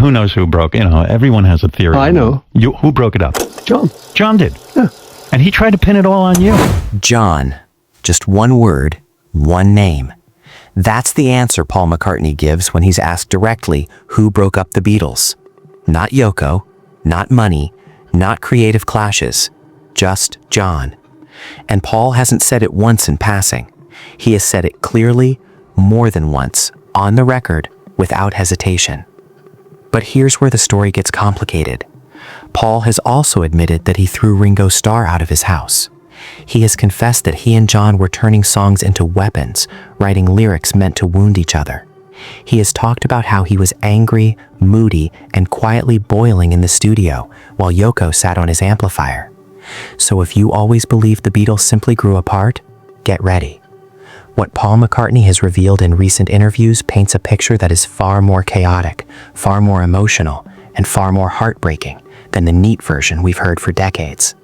who knows who broke, everyone has a theory. I know. Who broke it up? John. John did. Yeah. And he tried to pin it all on you. John. Just one word, one name. That's the answer Paul McCartney gives when he's asked directly who broke up the Beatles. Not Yoko, not money, not creative clashes, just John. And Paul hasn't said it once in passing. He has said it clearly, more than once, on the record, without hesitation. But here's where the story gets complicated. Paul has also admitted that he threw Ringo Starr out of his house. He has confessed that he and John were turning songs into weapons, writing lyrics meant to wound each other. He has talked about how he was angry, moody, and quietly boiling in the studio while Yoko sat on his amplifier. So if you always believed the Beatles simply grew apart, get ready. What Paul McCartney has revealed in recent interviews paints a picture that is far more chaotic, far more emotional, and far more heartbreaking than the neat version we've heard for decades.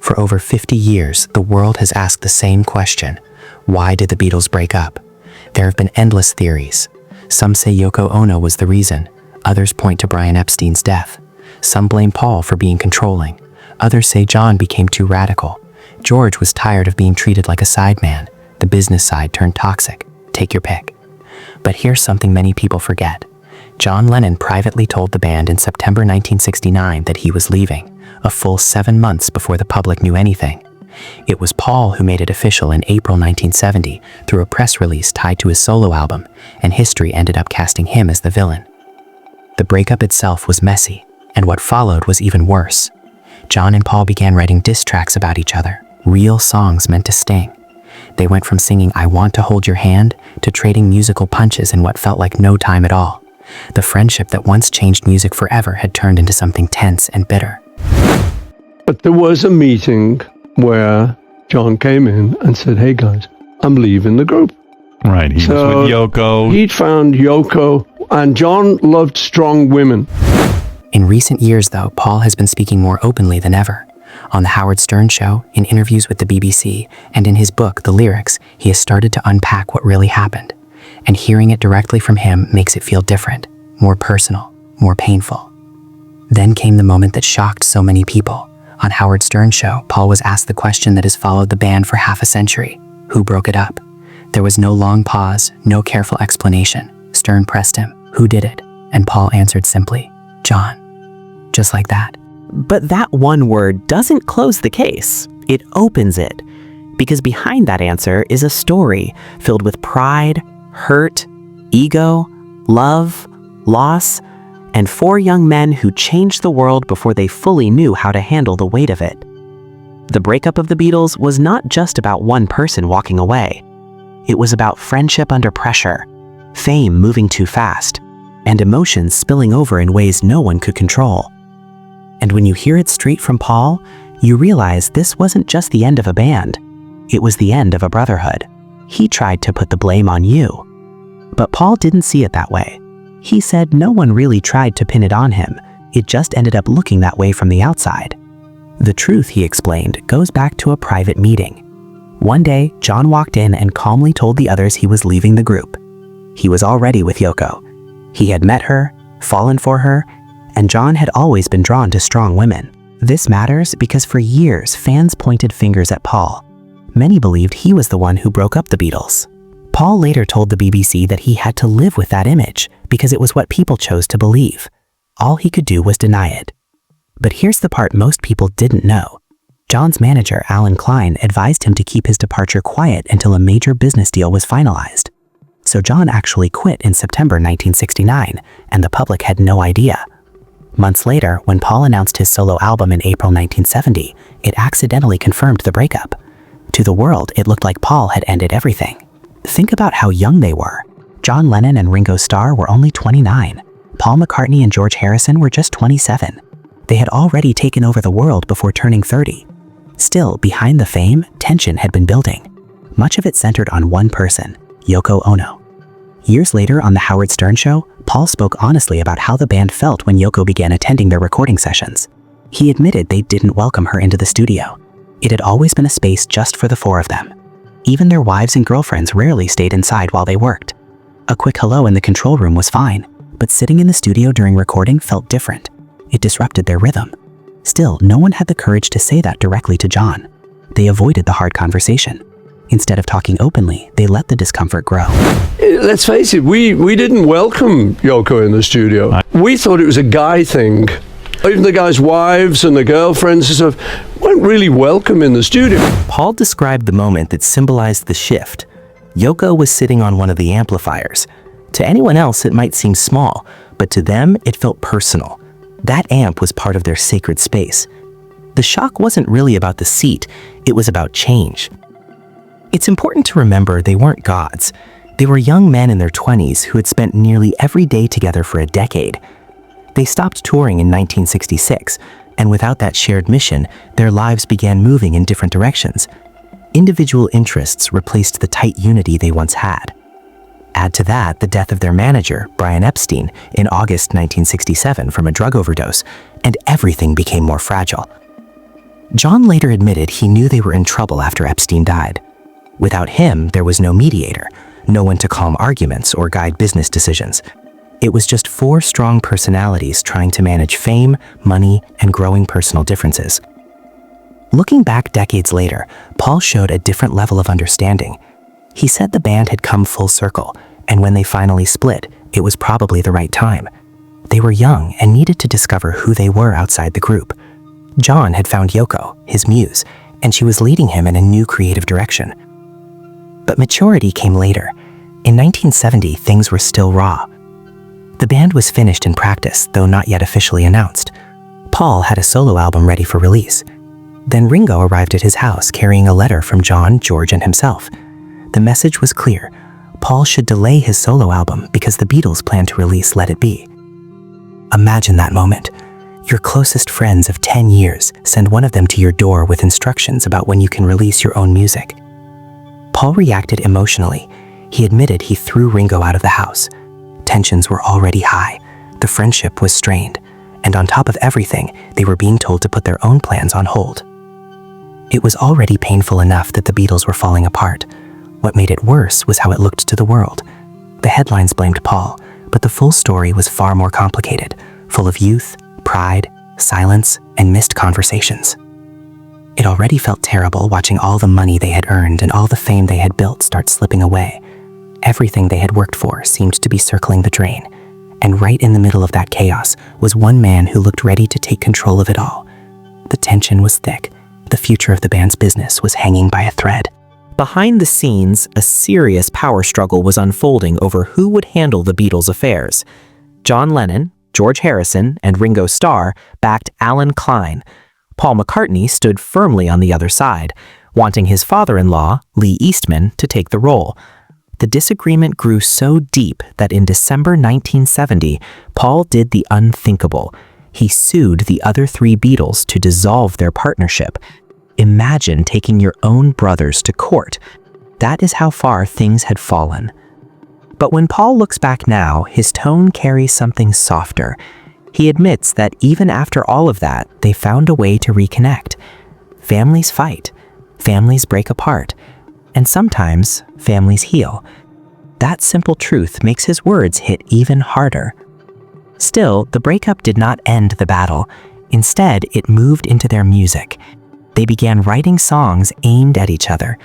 For over 50 years, the world has asked the same question: why did the Beatles break up? There have been endless theories. Some say Yoko Ono was the reason. Others point to Brian Epstein's death. Some blame Paul for being controlling. Others say John became too radical. George was tired of being treated like a sideman. The business side turned toxic. Take your pick. But here's something many people forget. John Lennon privately told the band in September 1969 that he was leaving, a full 7 months before the public knew anything. It was Paul who made it official in April 1970 through a press release tied to his solo album, and history ended up casting him as the villain. The breakup itself was messy, and what followed was even worse. John and Paul began writing diss tracks about each other, real songs meant to sting. They went from singing "I Want to Hold Your Hand" to trading musical punches in what felt like no time at all. The friendship that once changed music forever had turned into something tense and bitter. But there was a meeting where John came in and said, "Hey guys, I'm leaving the group." Right, he was with Yoko. He'd found Yoko, and John loved strong women. In recent years, though, Paul has been speaking more openly than ever. On The Howard Stern Show, in interviews with the BBC, and in his book, The Lyrics, he has started to unpack what really happened. And hearing it directly from him makes it feel different, more personal, more painful. Then came the moment that shocked so many people. On Howard Stern's show, Paul was asked the question that has followed the band for half a century: who broke it up? There was no long pause, no careful explanation. Stern pressed him, who did it? And Paul answered simply, John. Just like that. But that one word doesn't close the case. It opens it. Because behind that answer is a story filled with pride, hurt, ego, love, loss, and 4 young men who changed the world before they fully knew how to handle the weight of it. The breakup of the Beatles was not just about one person walking away. It was about friendship under pressure, fame moving too fast, and emotions spilling over in ways no one could control. And when you hear it straight from Paul, you realize this wasn't just the end of a band. It was the end of a brotherhood. He tried to put the blame on you. But Paul didn't see it that way. He said no one really tried to pin it on him. It just ended up looking that way from the outside. The truth, he explained, goes back to a private meeting. One day, John walked in and calmly told the others he was leaving the group. He was already with Yoko. He had met her, fallen for her, and John had always been drawn to strong women. This matters because for years, fans pointed fingers at Paul. Many believed he was the one who broke up the Beatles. Paul later told the BBC that he had to live with that image because it was what people chose to believe. All he could do was deny it. But here's the part most people didn't know. John's manager, Alan Klein, advised him to keep his departure quiet until a major business deal was finalized. So John actually quit in September 1969, and the public had no idea. Months later, when Paul announced his solo album in April 1970, it accidentally confirmed the breakup. To the world, it looked like Paul had ended everything. Think about how young they were. John Lennon and Ringo Starr were only 29. Paul McCartney and George Harrison were just 27. They had already taken over the world before turning 30. Still, behind the fame, tension had been building. Much of it centered on one person, Yoko Ono. Years later on The Howard Stern Show, Paul spoke honestly about how the band felt when Yoko began attending their recording sessions. He admitted they didn't welcome her into the studio. It had always been a space just for the 4 of them. Even their wives and girlfriends rarely stayed inside while they worked. A quick hello in the control room was fine, but sitting in the studio during recording felt different. It disrupted their rhythm. Still, no one had the courage to say that directly to John. They avoided the hard conversation. Instead of talking openly, they let the discomfort grow. Let's face it, we didn't welcome Yoko in the studio. We thought it was a guy thing. Even the guys' wives and the girlfriends and stuff weren't really welcome in the studio. Paul described the moment that symbolized the shift. Yoko was sitting on one of the amplifiers. To anyone else, it might seem small, but to them, it felt personal. That amp was part of their sacred space. The shock wasn't really about the seat, it was about change. It's important to remember they weren't gods. They were young men in their 20s who had spent nearly every day together for a decade. They stopped touring in 1966, and without that shared mission, their lives began moving in different directions. Individual interests replaced the tight unity they once had. Add to that the death of their manager, Brian Epstein, in August 1967 from a drug overdose, and everything became more fragile. John later admitted he knew they were in trouble after Epstein died. Without him, there was no mediator, no one to calm arguments or guide business decisions. It was just four strong personalities trying to manage fame, money, and growing personal differences. Looking back decades later, Paul showed a different level of understanding. He said the band had come full circle, and when they finally split, it was probably the right time. They were young and needed to discover who they were outside the group. John had found Yoko, his muse, and she was leading him in a new creative direction. But maturity came later. In 1970, things were still raw. The band was finished in practice, though not yet officially announced. Paul had a solo album ready for release. Then Ringo arrived at his house carrying a letter from John, George, and himself. The message was clear. Paul should delay his solo album because the Beatles planned to release Let It Be. Imagine that moment. Your closest friends of 10 years send one of them to your door with instructions about when you can release your own music. Paul reacted emotionally. He admitted he threw Ringo out of the house. Tensions were already high. The friendship was strained. And on top of everything, they were being told to put their own plans on hold. It was already painful enough that the Beatles were falling apart. What made it worse was how it looked to the world. The headlines blamed Paul, but the full story was far more complicated, full of youth, pride, silence, and missed conversations. It already felt terrible watching all the money they had earned and all the fame they had built start slipping away. Everything they had worked for seemed to be circling the drain. And right in the middle of that chaos was one man who looked ready to take control of it all. The tension was thick. The future of the band's business was hanging by a thread. Behind the scenes, a serious power struggle was unfolding over who would handle the Beatles' affairs. John Lennon, George Harrison, and Ringo Starr backed Alan Klein. Paul McCartney stood firmly on the other side, wanting his father-in-law, Lee Eastman, to take the role. The disagreement grew so deep that in December 1970, Paul did the unthinkable. He sued the other three Beatles to dissolve their partnership. Imagine taking your own brothers to court. That is how far things had fallen. But when Paul looks back now, his tone carries something softer. He admits that even after all of that, they found a way to reconnect. Families fight. Families break apart. And sometimes, families heal. That simple truth makes his words hit even harder. Still, the breakup did not end the battle. Instead, it moved into their music. They began writing songs aimed at each other.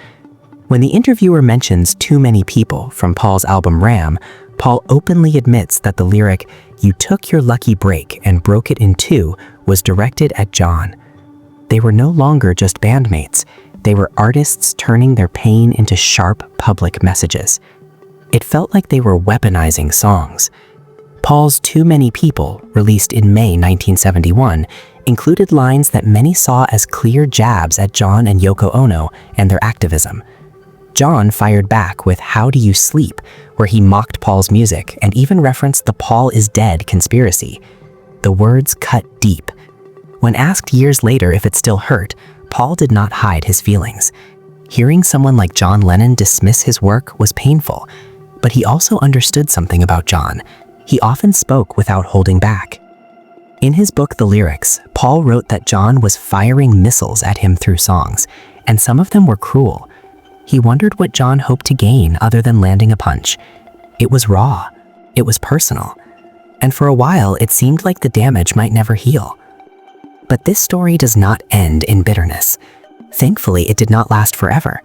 When the interviewer mentions Too Many People from Paul's album Ram, Paul openly admits that the lyric, "You took your lucky break and broke it in two," was directed at John. They were no longer just bandmates. They were artists turning their pain into sharp public messages. It felt like they were weaponizing songs. Paul's Too Many People, released in May 1971, included lines that many saw as clear jabs at John and Yoko Ono and their activism. John fired back with How Do You Sleep, where he mocked Paul's music and even referenced the Paul is dead conspiracy. The words cut deep. When asked years later if it still hurt, Paul did not hide his feelings. Hearing someone like John Lennon dismiss his work was painful, but he also understood something about John. He often spoke without holding back. In his book, The Lyrics, Paul wrote that John was firing missiles at him through songs, and some of them were cruel. He wondered what John hoped to gain other than landing a punch. It was raw. It was personal. and for a while it seemed like the damage might never heal. But this story does not end in bitterness. Thankfully, it did not last forever.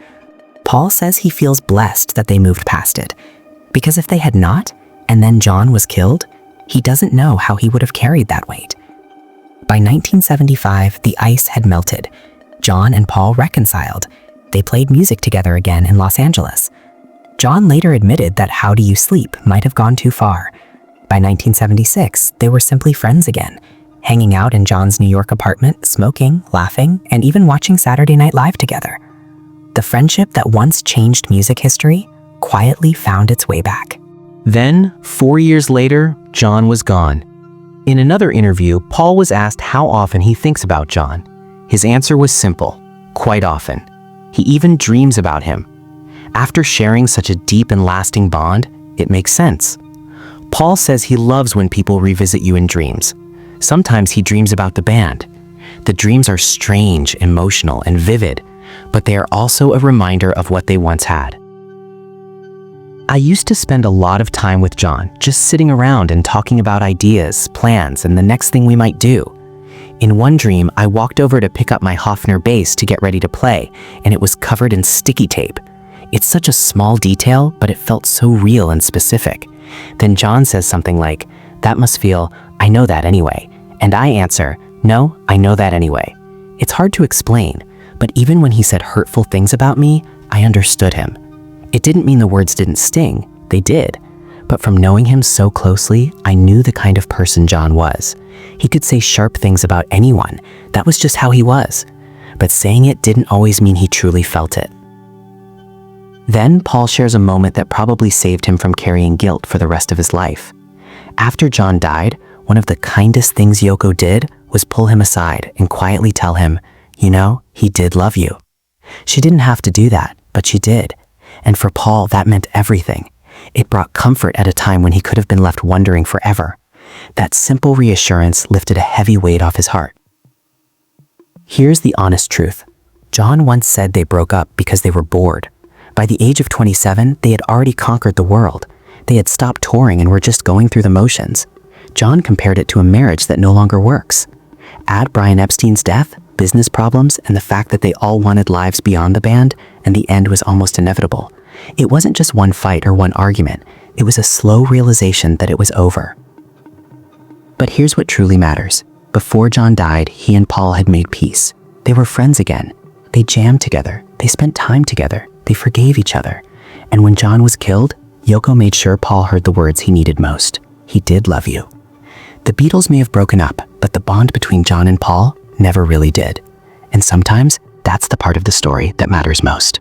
Paul says he feels blessed that they moved past it, because if they had not, and then John was killed, he doesn't know how he would have carried that weight. By 1975, the ice had melted. John and Paul reconciled. They played music together again in Los Angeles. John later admitted that How Do You Sleep might have gone too far. By 1976, they were simply friends again, hanging out in John's New York apartment, smoking, laughing, and even watching Saturday Night Live together. The friendship that once changed music history quietly found its way back. Then, 4 years later, John was gone. In another interview, Paul was asked how often he thinks about John. His answer was simple: quite often. He even dreams about him. After sharing such a deep and lasting bond, it makes sense. Paul says he loves when people revisit you in dreams. Sometimes he dreams about the band. The dreams are strange, emotional, and vivid, but they are also a reminder of what they once had. I used to spend a lot of time with John, just sitting around and talking about ideas, plans, and the next thing we might do. In one dream, I walked over to pick up my Hofner bass to get ready to play, and it was covered in sticky tape. It's such a small detail, but it felt so real and specific. Then John says something like, "That must feel, I know that anyway." And I answer, "No, I know that anyway." It's hard to explain, but even when he said hurtful things about me, I understood him. It didn't mean the words didn't sting, they did. But from knowing him so closely, I knew the kind of person John was. He could say sharp things about anyone. That was just how he was. But saying it didn't always mean he truly felt it. Then Paul shares a moment that probably saved him from carrying guilt for the rest of his life. After John died, one of the kindest things Yoko did was pull him aside and quietly tell him, "You know, he did love you." She didn't have to do that, but she did. And for Paul, that meant everything. It brought comfort at a time when he could have been left wondering forever. That simple reassurance lifted a heavy weight off his heart. Here's the honest truth. John once said they broke up because they were bored. By the age of 27, they had already conquered the world. They had stopped touring and were just going through the motions. John compared it to a marriage that no longer works. Add Brian Epstein's death, business problems, and the fact that they all wanted lives beyond the band, and the end was almost inevitable. It wasn't just one fight or one argument. It was a slow realization that it was over. But here's what truly matters. Before John died, he and Paul had made peace. They were friends again. They jammed together. They spent time together. They forgave each other. And when John was killed, Yoko made sure Paul heard the words he needed most. He did love you. The Beatles may have broken up, but the bond between John and Paul never really did. And sometimes that's the part of the story that matters most.